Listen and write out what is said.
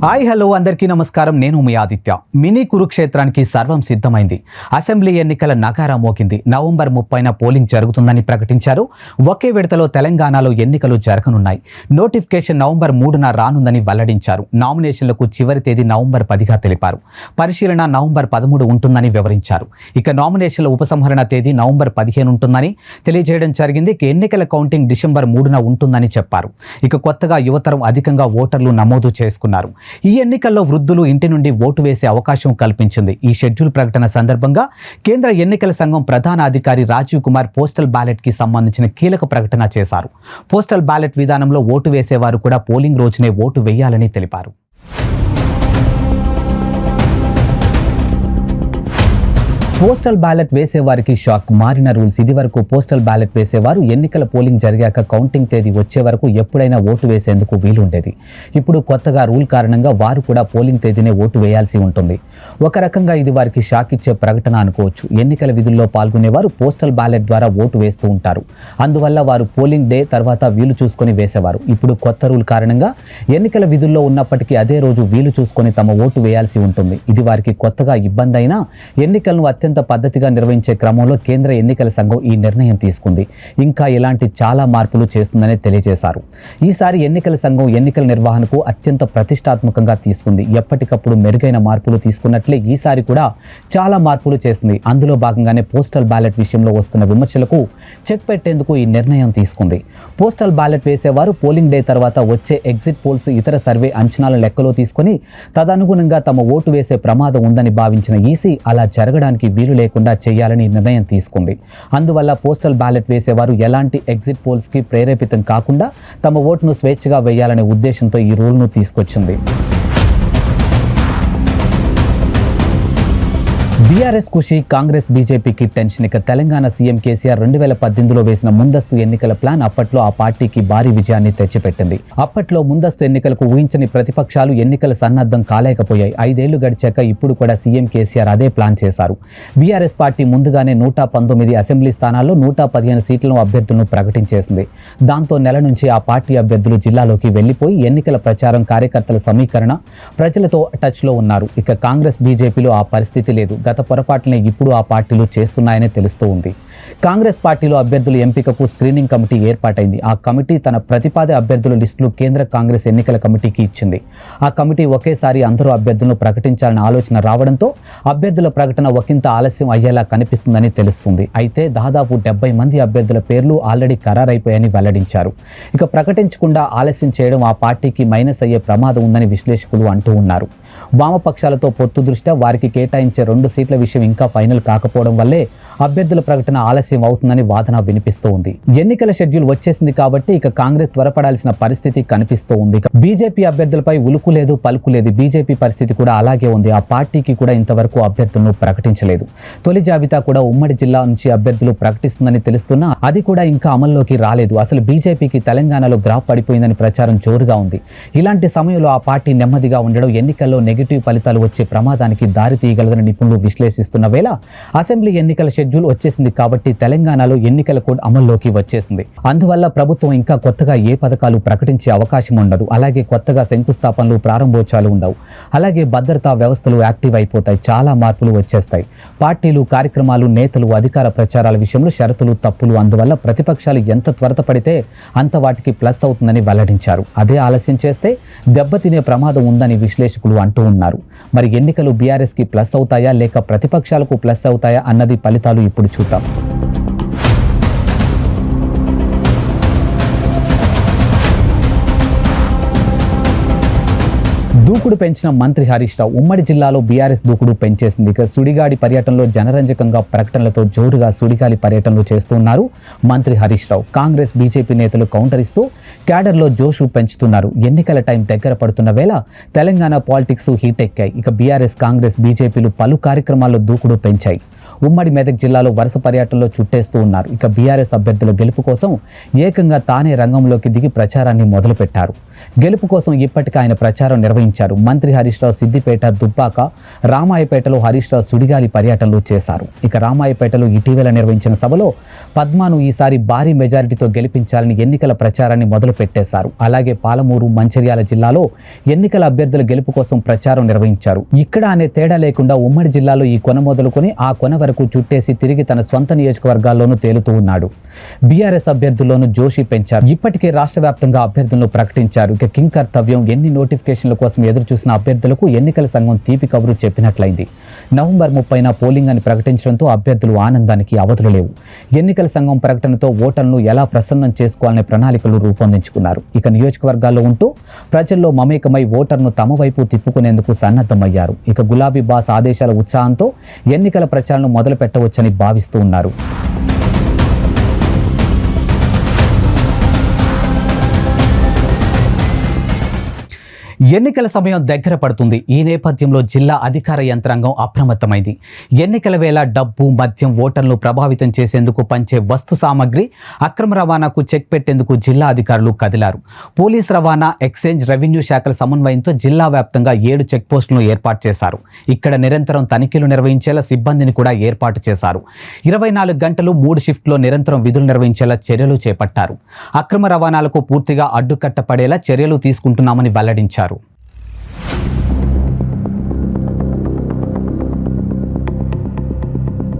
Hi hello అందరికీ నమస్కారం. నేను మీ ఆదిత్య. మినీ కురుక్షేత్రానికి సర్వం సిద్ధమైంది. అసెంబ్లీ ఎన్నికల నగారా మోగింది. నవంబర్ 30న పోలింగ్ జరుగుతుందని ప్రకటించారు. ఒకే విడతలో తెలంగాణలో ఎన్నికలు జరగనున్నాయి. నోటిఫికేషన్ నవంబర్ 3న రానుందని వెల్లడించారు. నామినేషన్లకు చివరి తేదీ నవంబర్ 10గా తెలిపారు. పరిశీలన నవంబర్ 13 ఉంటుందని వివరించారు. ఇక నామినేషన్ల ఉపసంహరణ తేదీ నవంబర్ 15 ఉంటుందని తెలియజేయడం జరిగింది. ఎన్నికల కౌంటింగ్ డిసెంబర్ 3న ఉంటుందని చెప్పారు. ఇక కొత్తగా యువతరం అధికంగా ఓటర్లు నమోదు చేసుకున్నారు. ఈ ఎన్నికల్లో వృద్ధులు ఇంటి నుండి ఓటు వేసే అవకాశం కల్పించింది. ఈ షెడ్యూల్ ప్రకటన సందర్భంగా కేంద్ర ఎన్నికల సంఘం ప్రధాన అధికారి రాజీవ్ కుమార్ పోస్టల్ బ్యాలెట్ కి సంబంధించిన కీలక ప్రకటన చేశారు. పోస్టల్ బ్యాలెట్ విధానంలో ఓటు వేసేవారు కూడా పోలింగ్ రోజునే ఓటు వేయాలని తెలిపారు. పోస్టల్ బ్యాలెట్ వేసేవారికి షాక్. మారిన రూల్స్. ఇది వరకు పోస్టల్ బ్యాలెట్ వేసేవారు ఎన్నికల పోలింగ్ జరిగాక కౌంటింగ్ తేదీ వచ్చే వరకు ఎప్పుడైనా ఓటు వేసేందుకు వీలుండేది. ఇప్పుడు కొత్తగా రూల్ కారణంగా వారు కూడా పోలింగ్ తేదీనే ఓటు వేయాల్సి ఉంటుంది. ఒక రకంగా ఇది వారికి షాక్ ఇచ్చే ప్రకటన అనుకోవచ్చు. ఎన్నికల విధుల్లో పాల్గొనేవారు పోస్టల్ బ్యాలెట్ ద్వారా ఓటు వేస్తూ ఉంటారు. అందువల్ల వారు పోలింగ్ డే తర్వాత వీలు చూసుకొని వేసేవారు. ఇప్పుడు కొత్త రూల్ కారణంగా ఎన్నికల విధుల్లో ఉన్నప్పటికీ అదే రోజు వీలు చూసుకొని తమ ఓటు వేయాల్సి ఉంటుంది. ఇది వారికి కొత్తగా ఇబ్బంది అయినా ఎన్నికలను అత్యంత పద్ధతిగా నిర్వహించే క్రమంలో కేంద్ర ఎన్నికల సంఘం ఈ నిర్ణయం తీసుకుంది. ఇంకా ఇలాంటి చాలా మార్పులు చేస్తుందని తెలియజేశారు. ఈసారి ఎన్నికల సంఘం ఎన్నికల నిర్వహణకు అత్యంత ప్రతిష్టాత్మకంగా తీసుకుంది. ఎప్పటికప్పుడు మెరుగైన మార్పులు తీసుకున్నట్లే ఈసారి కూడా చాలా మార్పులు చేసింది. అందులో భాగంగానే పోస్టల్ బ్యాలెట్ విషయంలో వస్తున్న విమర్శలకు చెక్ పెట్టేందుకు ఈ నిర్ణయం తీసుకుంది. పోస్టల్ బ్యాలెట్ వేసేవారు పోలింగ్ డే తర్వాత వచ్చే ఎగ్జిట్ పోల్స్, ఇతర సర్వే అంచనాల లెక్కలో తీసుకొని తదనుగుణంగా తమ ఓటు వేసే ప్రమాదం ఉందని భావించిన ఈసీ అలా జరగడానికి వీలు లేకుండా చేయాలని నిర్ణయం తీసుకుంది. అందువల్ల పోస్టల్ బ్యాలెట్ వేసేవారు ఎలాంటి ఎగ్జిట్ పోల్స్ కి ప్రేరేపితం కాకుండా తమ ఓటును స్వేచ్ఛగా వేయాలనే ఉద్దేశంతో ఈ రూల్ను తీసుకొచ్చింది. బీఆర్ఎస్ ఖుషి, కాంగ్రెస్ బీజేపీకి టెన్షన్. ఇక తెలంగాణ సీఎం కేసీఆర్ 2018లో వేసిన ముందస్తు ఎన్నికల ప్లాన్ అప్పట్లో ఆ పార్టీకి భారీ విజయాన్ని తెచ్చిపెట్టింది. అప్పట్లో ముందస్తు ఎన్నికలకు ఊహించని ప్రతిపక్షాలు ఎన్నికల సన్నద్ధం కాలేకపోయాయి. 5 ఏళ్లు గడిచాక ఇప్పుడు కూడా సీఎం కేసీఆర్ అదే ప్లాన్ చేశారు. బీఆర్ఎస్ పార్టీ ముందుగానే 119 అసెంబ్లీ స్థానాల్లో 115 సీట్లను అభ్యర్థులను ప్రకటించేసింది. దాంతో నెల నుంచి ఆ పార్టీ అభ్యర్థులు జిల్లాలోకి వెళ్లిపోయి ఎన్నికల ప్రచారం, కార్యకర్తల సమీకరణ, ప్రజలతో టచ్లో ఉన్నారు. ఇక కాంగ్రెస్ బీజేపీలో ఆ పరిస్థితి లేదు. గత పొరపాట్లనే ఇప్పుడు ఆ పార్టీలు చేస్తున్నాయని తెలుస్తూ ఉంది. కాంగ్రెస్ పార్టీలో అభ్యర్థుల ఎంపికకు స్క్రీనింగ్ కమిటీ ఏర్పాటైంది. ఆ కమిటీ తన ప్రతిపాద అభ్యర్థుల లిస్టులు కేంద్ర కాంగ్రెస్ ఎన్నికల కమిటీకి ఇచ్చింది. ఆ కమిటీ ఒకేసారి అందరూ అభ్యర్థులను ప్రకటించాలన్న ఆలోచన రావడంతో అభ్యర్థుల ప్రకటన ఒకంత ఆలస్యం అయ్యేలా కనిపిస్తుందని తెలుస్తుంది. అయితే దాదాపు 70 మంది అభ్యర్థుల పేర్లు ఆల్రెడీ ఖరారైపోయాయని వెల్లడించారు. ఇక ప్రకటించకుండా ఆలస్యం చేయడం ఆ పార్టీకి మైనస్ అయ్యే ప్రమాదం ఉందని విశ్లేషకులు అంటూ ఉన్నారు. వామపక్షాలతో పొత్తు దృష్ట్యా వారికి కేటాయించే 2 సీట్ల విషయం ఇంకా ఫైనల్ కాకపోవడం వల్లే అభ్యర్థుల ప్రకటన ఆలస్యం అవుతుందని వాదన వినిపిస్తూ ఉంది. ఎన్నికల షెడ్యూల్ వచ్చేసింది కాబట్టి ఇక కాంగ్రెస్ త్వరపడాల్సిన పరిస్థితి కనిపిస్తూ ఉంది. బీజేపీ అభ్యర్థులపై ఉలుకు లేదు, పలుకు లేదు. బీజేపీ పరిస్థితి కూడా అలాగే ఉంది. ఆ పార్టీకి కూడా ఇంతవరకు అభ్యర్థులను ప్రకటించలేదు. తొలి జాబితా కూడా ఉమ్మడి జిల్లా నుంచి అభ్యర్థులు ప్రకటిస్తుందని తెలుస్తున్నా అది కూడా ఇంకా అమల్లోకి రాలేదు. అసలు బీజేపీకి తెలంగాణలో గ్రాఫ్ పడిపోయిందని ప్రచారం జోరుగా ఉంది. ఇలాంటి సమయంలో ఆ పార్టీ నెమ్మదిగా ఉండడం ఎన్నికల్లో నెగిటివ్ ఫలితాలు వచ్చే ప్రమాదానికి దారి తీయగలదని నిపుణులు విశ్లేషిస్తున్న వేళ అసెంబ్లీ ఎన్నికల షెడ్యూల్ వచ్చేసింది కాబట్టి తెలంగాణలో ఎన్నికల కోడ్ అమల్లోకి వచ్చేసింది. అందువల్ల ప్రభుత్వం ఇంకా కొత్తగా ఏ పథకాలు ప్రకటించే అవకాశం ఉండదు. అలాగే కొత్తగా శంకుస్థాపనలు, ప్రారంభోత్సవాలు ఉండవు. అలాగే భద్రతా వ్యవస్థలు యాక్టివ్ అయిపోతాయి. చాలా మార్పులు వచ్చేస్తాయి. పార్టీలు, కార్యక్రమాలు, నేతలు, అధికార ప్రచారాల విషయంలో షరతులు, తప్పులు. అందువల్ల ప్రతిపక్షాలు ఎంత త్వరతపడితే అంత వాటికి ప్లస్ అవుతుందని వెల్లడించారు. అదే ఆలస్యం చేస్తే దెబ్బతినే ప్రమాదం ఉందని విశ్లేషకులు అంటూ ఉన్నారు. మరి ఎన్నికలు బీఆర్ఎస్ కి ప్లస్ అవుతాయా లేక ప్రతిపక్షాలకు ప్లస్ అవుతాయా అన్నది ఫలితాలు ఇప్పుడు చూద్దాం. దూకుడు పెంచిన మంత్రి హరీష్ రావు. ఉమ్మడి జిల్లాలో బీఆర్ఎస్ దూకుడు పెంచేసింది. ఇక సుడిగాడి పర్యటనలో జనరంజకంగా ప్రకటనలతో జోరుగా సుడిగాలి పర్యటనలు చేస్తున్నారు మంత్రి హరీష్ రావు. కాంగ్రెస్, బీజేపీ నేతలు కౌంటర్ ఇస్తూ క్యాడర్లో జోషు పెంచుతున్నారు. ఎన్నికల టైం దగ్గర పడుతున్న వేళ తెలంగాణ పాలిటిక్స్ హీట్ ఎక్కాయి. ఇక బీఆర్ఎస్, కాంగ్రెస్, బీజేపీలు పలు కార్యక్రమాల్లో దూకుడు పెంచాయి. ఉమ్మడి మెదక్ జిల్లాలో వరుస పర్యటనలో చుట్టేస్తూ ఉన్నారు. ఇక బీఆర్ఎస్ అభ్యర్థుల గెలుపు కోసం ఏకంగా తానే రంగంలోకి దిగి ప్రచారాన్ని మొదలుపెట్టారు. గెలుపు కోసం ఇప్పటికే ఆయన ప్రచారం నిర్వహించారు. మంత్రి హరీష్ రావు సిద్దిపేట, దుబ్బాక, రామాయపేటలో హరీష్ రావు సుడిగాలి పర్యటనలు చేశారు. ఇక రామాయపేటలో ఇటీవల నిర్వహించిన సభలో పద్మాను ఈసారి భారీ మెజారిటీతో గెలిపించాలని ఎన్నికల ప్రచారాన్ని మొదలు పెట్టేశారు. అలాగే పాలమూరు, మంచిర్యాల జిల్లాలో ఎన్నికల అభ్యర్థుల గెలుపు కోసం ప్రచారం నిర్వహించారు. ఇక్కడ అనే తేడా లేకుండా ఉమ్మడి జిల్లాలో ఈ కొన మొదలుకొని ఆ కొన వరకు చుట్టేసి తిరిగి తన స్వంత నియోజకవర్గాల్లోనూ తేలుతూ ఉన్నాడు. బీఆర్ఎస్ అభ్యర్థుల్లోనూ జోషి పెంచారు. ఇప్పటికే రాష్ట్ర వ్యాప్తంగా అభ్యర్థులను ప్రకటించారు. ఇక కింగ్ కర్తవ్యం ఎన్ని నోటిఫికేషన్ల కోసం ఎదురు చూసిన అభ్యర్థులకు ఎన్నికల సంఘం తీపి కబురు చెప్పినట్లయింది. నవంబర్ 30న పోలింగ్ అని ప్రకటించడంతో అభ్యర్థులు ఆనందానికి అవధులు లేవు. ఎన్నికల సంఘం ప్రకటనతో ఓటర్లను ఎలా ప్రసన్నం చేసుకోవాలనే ప్రణాళికలు రూపొందించుకున్నారు. ఇక నియోజకవర్గాల్లో ఉంటూ ప్రజల్లో మమేకమై ఓటర్ను తమ వైపు తిప్పుకునేందుకు సన్నద్ధమయ్యారు. ఇక గులాబీ బాస్ ఆదేశాల ఉత్సాహంతో ఎన్నికల ప్రచారం మొదలు పెట్టవచ్చని భావిస్తూ ఉన్నారు. ఎన్నికల సమయం దగ్గర పడుతుంది. ఈ నేపథ్యంలో జిల్లా అధికార యంత్రాంగం అప్రమత్తమైంది. ఎన్నికల వేళ డబ్బు, మద్యం ఓటర్లు ప్రభావితం చేసేందుకు పంచే వస్తు సామగ్రి అక్రమ రవాణాకు చెక్ పెట్టేందుకు జిల్లా అధికారులు కదిలారు. పోలీస్ రవాణా, ఎక్సైజ్, రెవెన్యూ శాఖల సమన్వయంతో జిల్లా వ్యాప్తంగా 7 చెక్ పోస్టులను ఏర్పాటు చేశారు. ఇక్కడ నిరంతరం తనిఖీలు నిర్వహించేలా సిబ్బందిని కూడా ఏర్పాటు చేశారు. 24 గంటలు 3 షిఫ్ట్లో నిరంతరం విధులు నిర్వహించేలా చర్యలు చేపట్టారు. అక్రమ రవాణాలకు పూర్తిగా అడ్డుకట్టపడేలా చర్యలు తీసుకుంటున్నామని వెల్లడించారు.